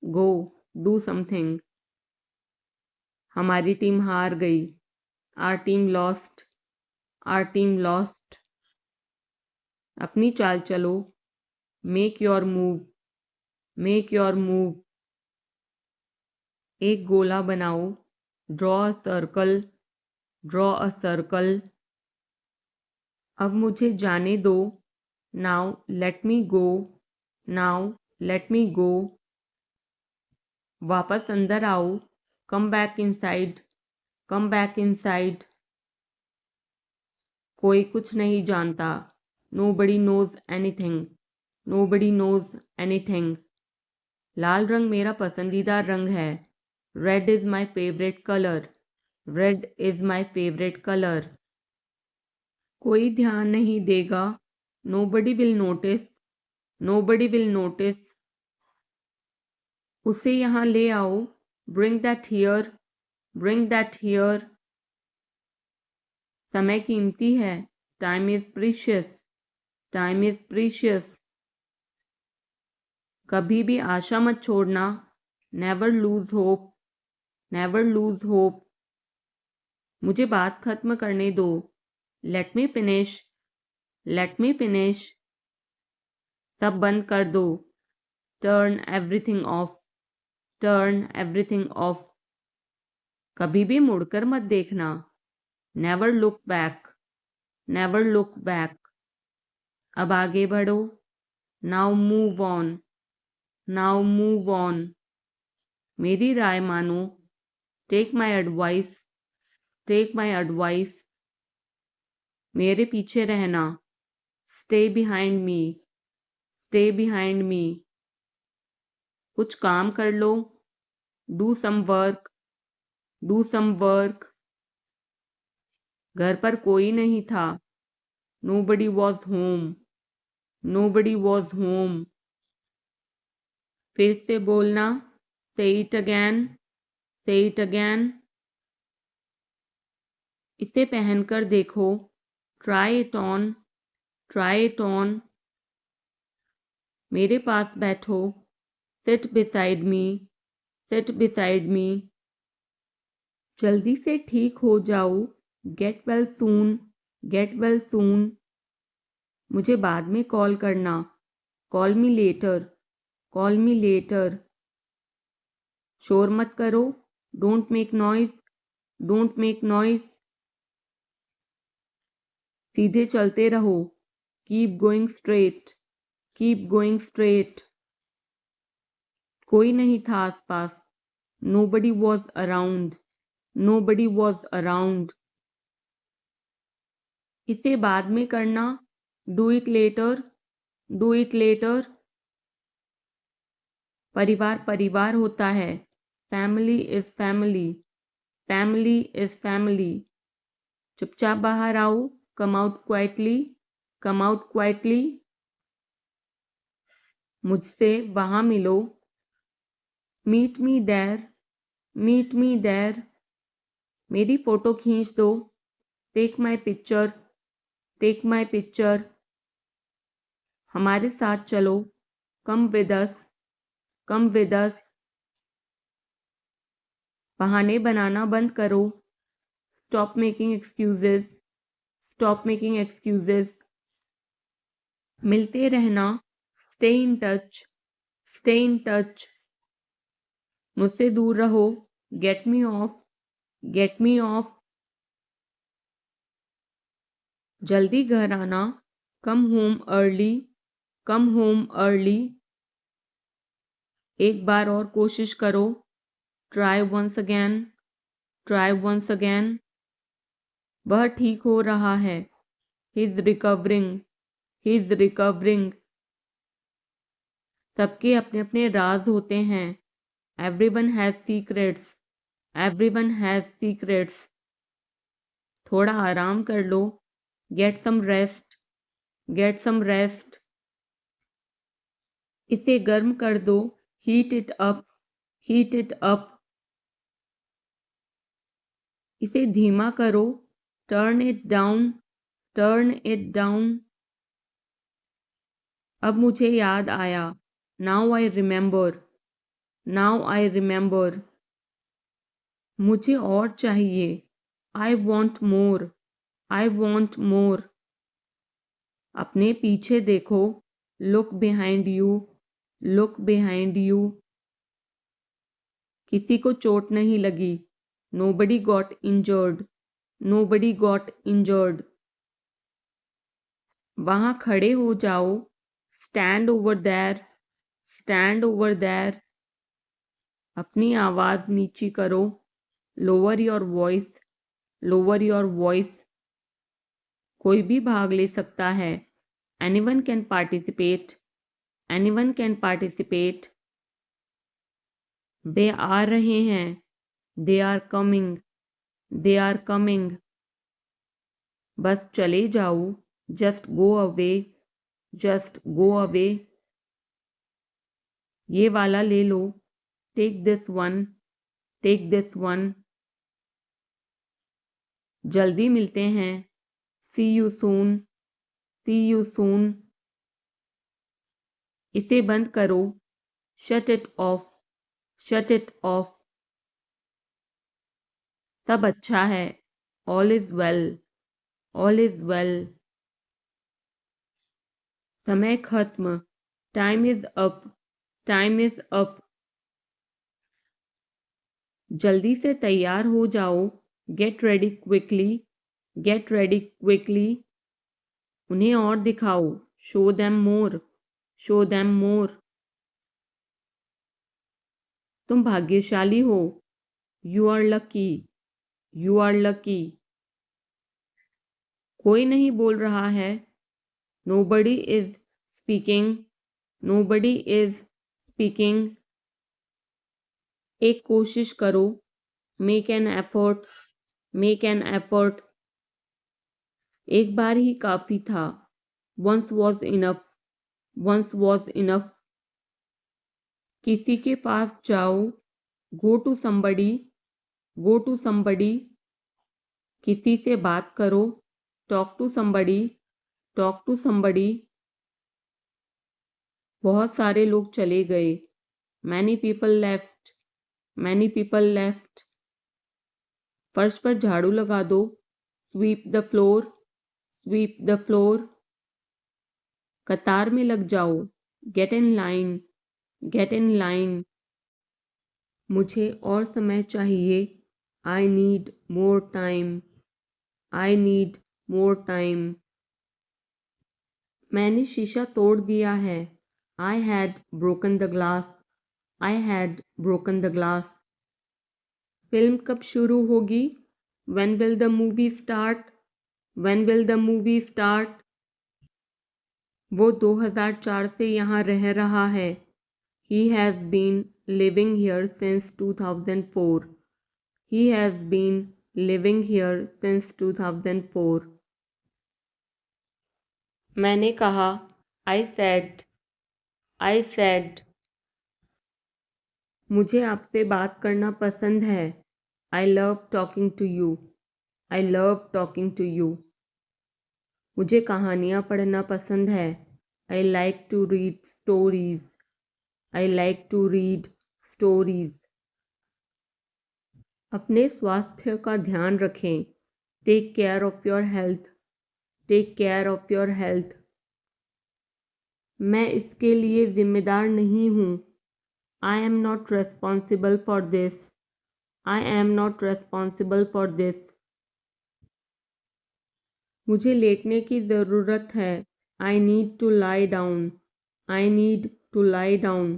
go do something. हमारी टीम हार गई, our team lost, our team lost. अपनी चाल चलो, make your move, make your move. एक गोला बनाओ, draw a circle, draw a circle. अब मुझे जाने दो, now let me go, now let me go. वापस अंदर आओ, come back inside, come back inside. कोई कुछ नहीं जानता, nobody knows anything, nobody knows anything. लाल रंग मेरा पसंदीदा रंग है, red is my favourite colour, red is my favourite colour. कोई ध्यान नहीं देगा, nobody will notice, nobody will notice. उसे यहाँ ले आओ, bring that here, bring that here. समय कीमती है, time is precious, time is precious. कभी भी आशा मत छोड़ना, never lose hope, never lose hope. मुझे बात खत्म करने दो, let me finish, let me finish. सब बंद कर दो, turn everything of, turn everything of. कभी भी मुड़कर मत देखना, never look back, never look back. अब आगे बढ़ो, now move on, now move on. मेरी राय मानो, take my advice, take my advice. मेरे पीछे रहना, stay behind me, stay behind me. कुछ काम कर लो, do some work, do some work. घर पर कोई नहीं था, nobody was home, nobody was home. फिर से बोलना, say it again, say it again. इसे पहनकर देखो, try it on, try it on. मेरे पास बैठो, seat beside me, seat beside me. जल्दी से ठीक हो जाओ, get well soon, get well soon. मुझे बाद में कॉल करना, call me later, call me later. शोर मत करो, don't make noise, don't make noise. सीधे चलते रहो, keep going straight, keep going straight. कोई नहीं था आसपास, nobody was around, nobody was around. इसे बाद में करना, do it later, do it later. परिवार परिवार होता है, family is family, family is family. चुपचाप बाहर आओ, come out quietly, come out quietly. मुझसे वहां मिलो, meet me there, meet me there. मेरी फोटो खींच दो, take my picture, take my picture. हमारे साथ चलो, come with us, come with us. बहाने बनाना बंद करो, stop making excuses, stop making excuses. मिलते रहना, stay in touch, stay in touch. मुझसे दूर रहो, get me off, get me off. जल्दी घर आना, come home early, come home early. एक बार और कोशिश करो, try once again, try once again. वह ठीक हो रहा है, he is recovering, he is recovering. सबके अपने अपने राज होते हैं, everyone has secrets, everyone has secrets. थोड़ा आराम कर लो, get some rest, get some rest. इसे गर्म कर दो, heat it up, heat it up. इसे धीमा करो, turn it down, turn it down. अब मुझे याद आया, now I remember, now I remember. मुझे और चाहिए, I want more, I want more. अपने पीछे देखो, look behind you, look behind you. किसी को चोट नहीं लगी, nobody got injured, nobody got injured. वहां खड़े हो जाओ, stand over there, stand over there. अपनी आवाज नीची करो, lower your voice, lower your voice. कोई भी भाग ले सकता है, anyone can participate, anyone can participate. वे आ रहे हैं, they are coming, they are coming. बस चले जाओ, just go away, just go away. ये वाला ले लो, take this one, take this one. जल्दी मिलते हैं, see you soon, C you soon. इसे बंद करो, shut it off, shut it off. सब अच्छा है, all is well, all is well. समय खत्म, time is up, time is up. जल्दी से तैयार हो जाओ, get ready quickly, get ready quickly. उन्हें और दिखाओ, show them more, show them more. तुम भाग्यशाली हो, you are lucky, you are lucky. कोई नहीं बोल रहा है, nobody is speaking, nobody is speaking. एक कोशिश करो, make an effort, make an effort. एक बार ही काफी था, once was enough, once was enough. किसी के पास जाओ, go to somebody, go to somebody. किसी से बात करो, talk to somebody, talk to somebody. बहुत सारे लोग चले गए, many people left, many people left. फर्श पर झाड़ू लगा दो, sweep the floor, sweep the floor. कतार में लग जाओ, get in line, get in line. मुझे और समय चाहिए, I need more time, I need more time. मैंने शीशा तोड़ दिया है, I had broken the glass, I had broken the glass. Film कब शुरू होगी, when will the movie start, when will the movie start. वो 2004 से यहाँ रह रहा है, he has been living here since 2004, he has been living here since 2004। मैंने कहा, आई सेड, आई सेड। मुझे आपसे बात करना पसंद है, I love talking to you, I love talking to you. मुझे कहानियाँ पढ़ना पसंद है, I like to read stories, I like to read stories. अपने स्वास्थ्य का ध्यान रखें, take care of your health, take care of your health. मैं इसके लिए जिम्मेदार नहीं हूँ, I am not responsible for this, I am not responsible for this. मुझे लेटने की ज़रूरत है, I need to lie down, I need to lie down.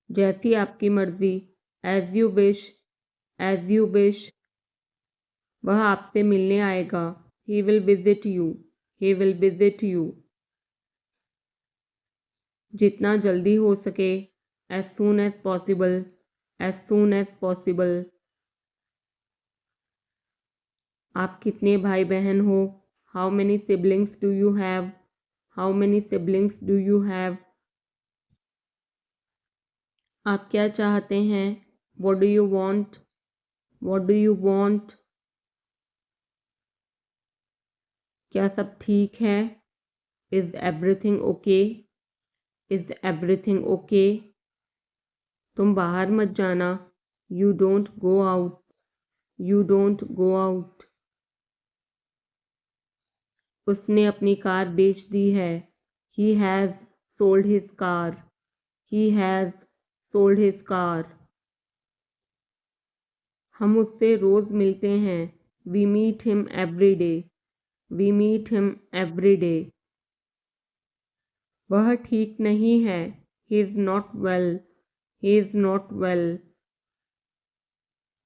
जैसी आपकी मर्ज़ी, as you wish, as you wish. वह आपसे मिलने आएगा, he will visit you, he will visit you. जितना जल्दी हो सके, as soon as possible, as soon as possible. आप कितने भाई बहन हो, how many siblings do you have, how many siblings do you have. आप क्या चाहते हैं, what do you want, What do you want? क्या सब ठीक है? Is everything okay? Is everything okay? तुम बाहर मत जाना. You don't go out. You don't go out. उसने अपनी कार बेच दी है. He has sold his car. He has sold his car. हम उससे रोज़ मिलते हैं. We meet him every day. We meet him every day. वह ठीक नहीं है. He is not well. He is not well.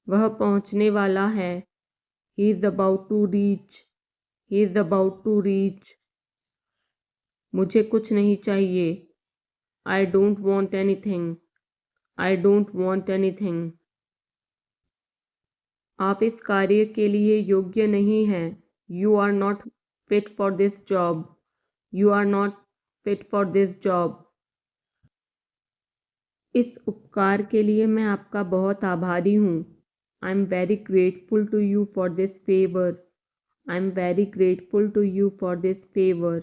वह पहुंचने वाला है. He is about to reach. He is about to reach. मुझे कुछ नहीं चाहिए. I don't want anything. I don't want anything. आप इस कार्य के लिए योग्य नहीं हैं. You are not fit for this job. You are not fit for this job. इस उपकार के लिए मैं आपका बहुत आभारी हूँ. I am very grateful to you for this favor. I am very grateful to you for this favor.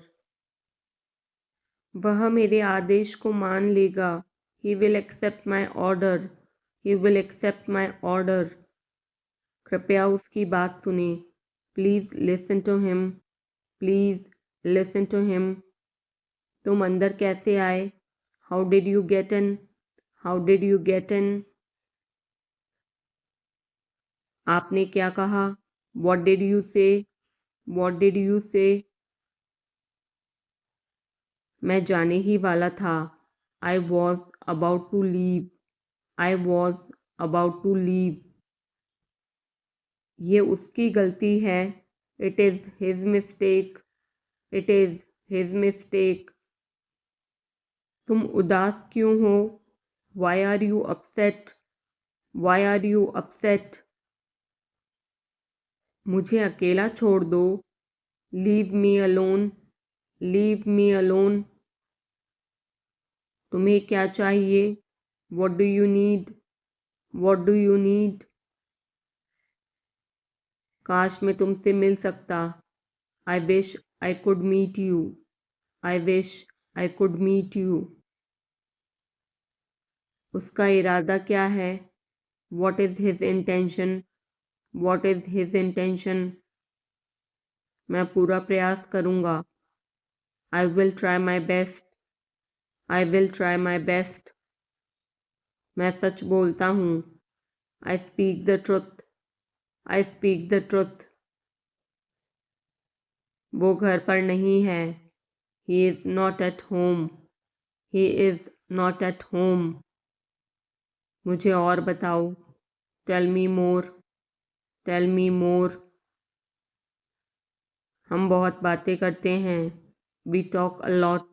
वह मेरे आदेश को मान लेगा. He will accept my order. He will accept my order. कृपया उसकी बात सुने. Please listen to him. Please listen to him. तुम अंदर कैसे आए? How did you get in? How did you get in? आपने क्या कहा? What did you say? What did you say? मैं जाने ही वाला था. I was about to leave. I was about to leave. ये उसकी गलती है. It is his mistake. It is his mistake. तुम उदास क्यों हो? Why are you upset? Why are you upset? मुझे अकेला छोड़ दो. Leave me alone. Leave me alone. तुम्हें क्या चाहिए? What do you need? What do you need? काश मैं तुमसे मिल सकता. I wish I could meet you. I wish I could meet you. उसका इरादा क्या है? What is his intention? What is his intention? मैं पूरा प्रयास करूँगा. I will try my best. I will try my best. मैं सच बोलता हूँ. I speak the truth. I speak the truth. वो घर पर नहीं है. He is not at home. He is not at home. मुझे और बताओ. Tell me more. Tell me more. हम बहुत बातें करते हैं. We talk a lot.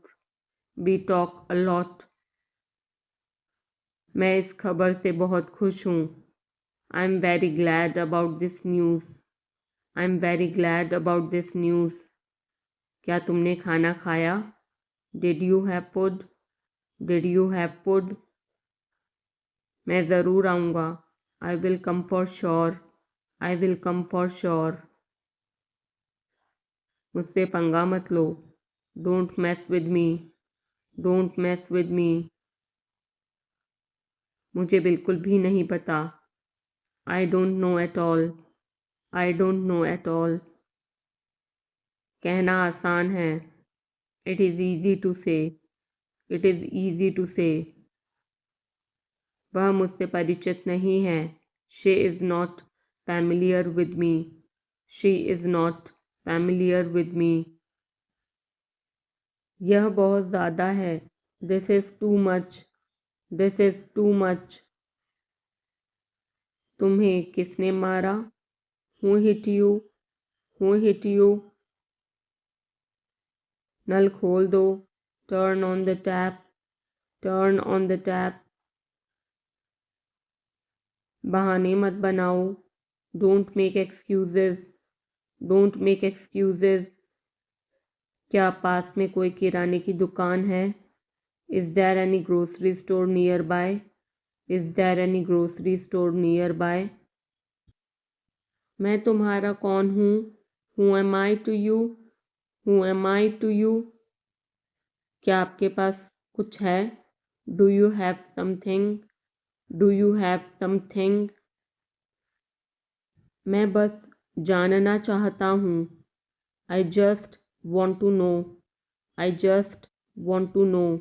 We talk a lot. मैं इस खबर से बहुत खुश हूँ. I am very glad about this news. I am very glad about this news. क्या तुमने खाना खाया? Did you have food? Did you have food? मैं ज़रूर आऊँगा. I will come for sure. I will come for sure. मुझसे पंगा मत लो. Don't mess with me. Don't mess with me. मुझे बिल्कुल भी नहीं पता. I don't know at all. I don't know at all. कहना आसान है. It is easy to say. It is easy to say. वह मुझसे परिचित नहीं है. She is not familiar with me. She is not familiar with me. यह बहुत ज़्यादा है. This is too much. This is too much. तुम्हें किसने मारा? Who hit you? Who hit you? नल खोल दो. Turn on the tap. Turn on the tap. बहाने मत बनाओ. Don't make excuses. Don't make excuses. क्या पास में कोई किराने की दुकान है? Is there any grocery store nearby? Is there any grocery store nearby? मैं तुम्हारा कौन हूँ? Who am I to you? Who am I to you? क्या आपके पास कुछ है? Do you have something? Do you have something? मैं बस जानना चाहता हूँ। I just want to know. I just want to know.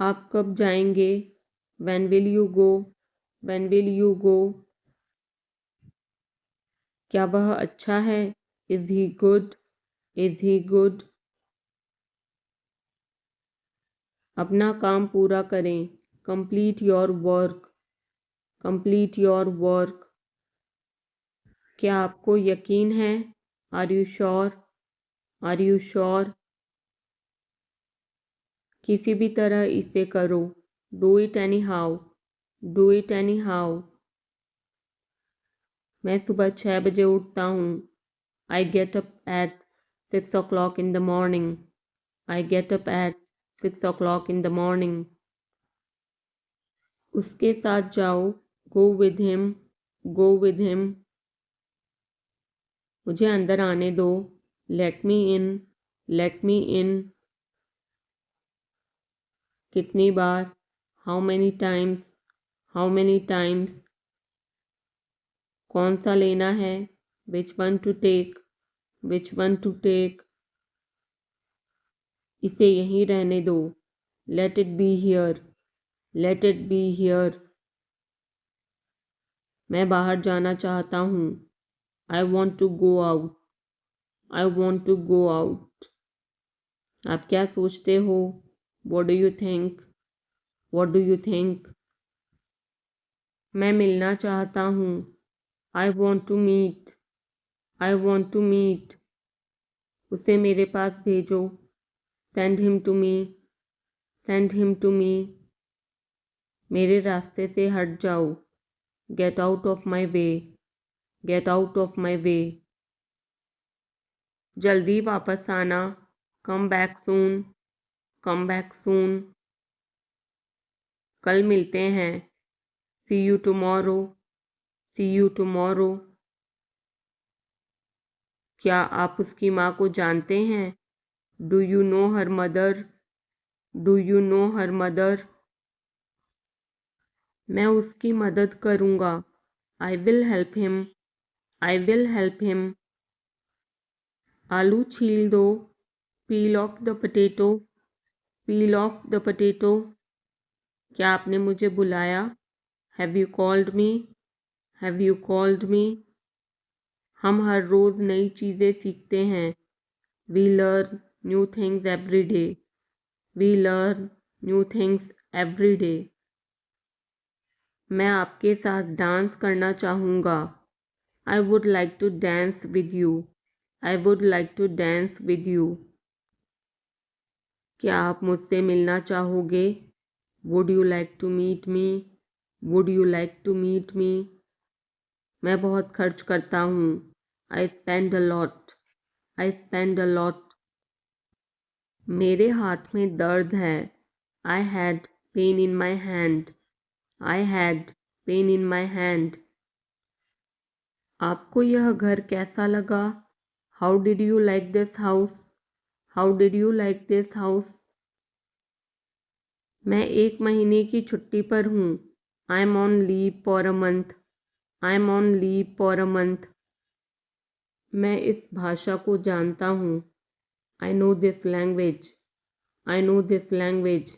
आप कब जाएंगे? When will you go? When will you go? क्या वह अच्छा है? Is he good? Is he good? अपना काम पूरा करें। Complete your work. Complete your work. क्या आपको यकीन है? Are you sure? Are you sure? किसी भी तरह इसे करो। Do it anyhow. Do it anyhow. मैं सुबह 6 बजे उठता हूँ। I get up at 6 o'clock in the morning. I get up at 6 o'clock in the morning. उसके साथ जाओ। Go with him. Go with him. मुझे अंदर आने दो। Let me in. Let me in. कितनी बार? How many times? How many times? कौन सा लेना है? Which one to take? Which one to take? इसे यहीं रहने दो। Let it be here. Let it be here. मैं बाहर जाना चाहता हूँ। I want to go out. I want to go out. आप क्या सोचते हो? What do you think? What do you think? मैं मिलना चाहता हूँ। I want to meet. I want to meet. उसे मेरे पास भेजो। Send him to me. Send him to me. मेरे रास्ते से हट जाओ। Get out of my way. Get out of my way. जल्दी वापस आना। Come back soon. Come back soon. कल मिलते हैं। See you tomorrow. See you tomorrow. क्या आप उसकी माँ को जानते हैं? Do you know her mother? Do you know her mother? मैं उसकी मदद करूँगा। I will help him. I will help him. आलू छील दो। Peel off the potato. Peel off the potato. क्या आपने मुझे बुलाया? Have you called me? Have you called me? हम हर रोज़ नई चीज़ें सीखते हैं। We learn new things every day. We learn new things every day. मैं आपके साथ डांस करना चाहूँगा। I would like to dance with you. I would like to dance with you. क्या आप मुझसे मिलना चाहोगे? Would you like to meet me? Would you like to meet me? मैं बहुत खर्च करता हूँ। I spend a lot. I spend a lot. मेरे हाथ में दर्द है। I had pain in my hand. I had pain in my hand. आपको यह घर कैसा लगा? How did you like this house? How did you like this house? मैं 1 महीने की छुट्टी पर हूँ। I'm on leave for a month. I'm on leave for a month. मैं इस भाषा को जानता हूँ। I know this language. I know this language.